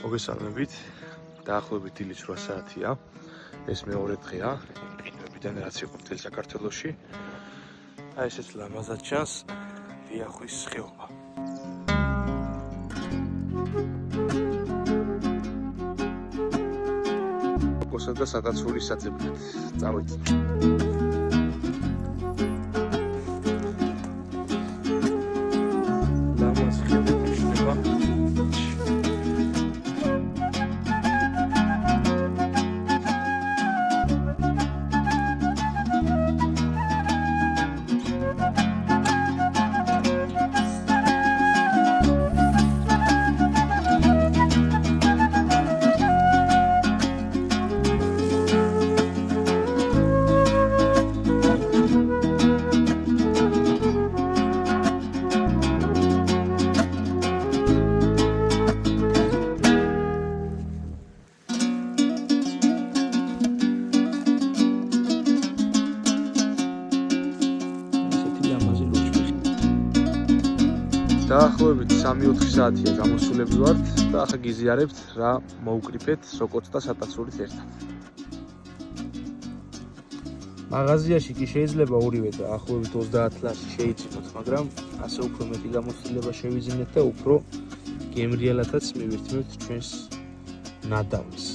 მოგესალმებით. დაახლოებით დილის 8 საათია. ეს მეორე დღეა ყინვებიდან რაც იყო მთელ საქართველოში. აი ესეც ლამაზად ჩანს დიახვის ხეობა. კოკოსა და სატაცურის საძებნად წავედით. ლამაზ ხეობებში შევება. დაახლოებით 3-4 საათია გამოსულები ვართ და ახლა გიზიარებთ რა მოუკრიფეთ სოკოც და სატაცურით ერთად. მაღაზიაში კი შეიძლება ორივე დაახლოებით 30 ლარში შეიცინოთ, მაგრამ ასე უფრო მეტი გამოცდილება შევიძინეთ და უფრო გემრიელადაც მივირთმევთ ჩვენს ნადავლს.